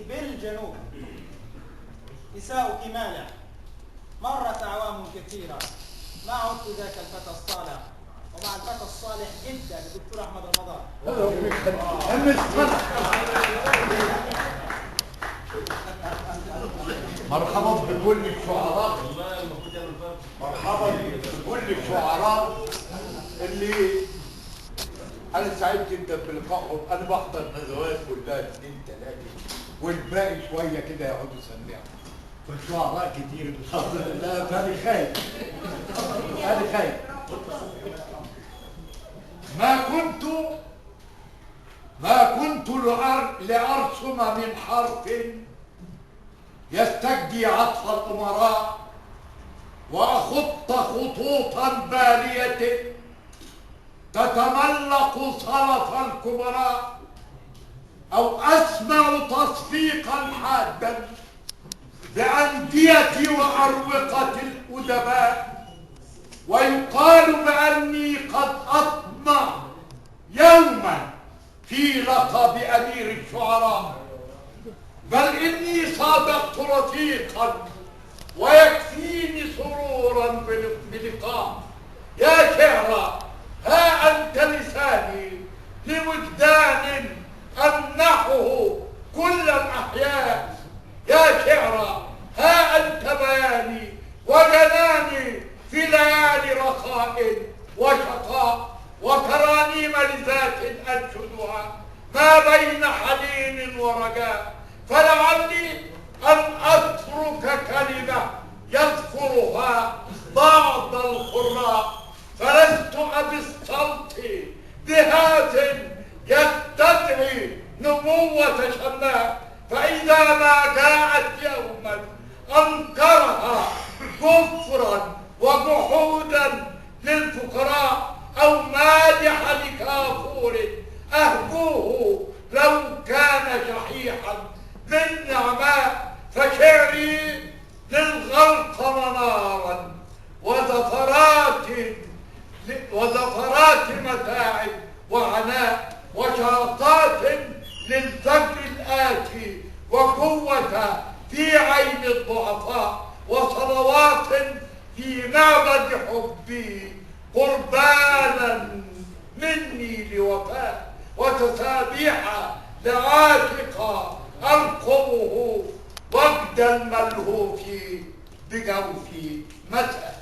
بالجنوب. نساؤك مالع، مرت أعوام كثيرة ما عدت ذاك الفتى الصالح، ومع الفتى الصالح جدا الدكتور أحمد رمضان. مرحبا بكل الشعراء، مرحبا بكل الشعراء اللي انا سعيد جدا بلقائهم. انا بحضر ندوات كلها 2 3 والباقي شويه كده يقعدوا يسمعوا، والشعراء كتير بفضل الله. فانا خايف، انا خايف. ما كنت لأرسم من حرف يستجدي عطف الأمراء، وأخط خطوطا بالية تتملق صرف الكبراء، أو أسمع تصفيقا حادا بأندية وأروقة الأدباء، ويقال بأني قد أطمع يوما في لقب أمير الشعراء، بل إني صادقت رفيقا ويكفيني سرورا بلقاء. يا شعرا ها أنت لساني لوجدان أمنحه كل الأحياء، يا شعرا ها أنت بياني وجناني في ليالي رخاء وشقاء، وترانيم لذات أنشدها ما بين حنين ورجاء، فلعلي أن أترك كلمة يذكرها بعض القراء، فلست أبي الصوت بهات يستدعي نبوة شماء، فإذا ما جاءت يوما أنكرها كفرا وجحودا للفقراء، أو مادح لكافور أهجوه لو كان شحيحا بالنعماء، فشعري للغرق منارا وزفرات متاع وعناء، وشاطات للفجر الآتي، وقوة في عين الضعفاء، وصلوات في معبد حبي قربانا مني لوفاء، وتسابيح لعاشق أرقبه وجد الملهوف بجوفي مساء.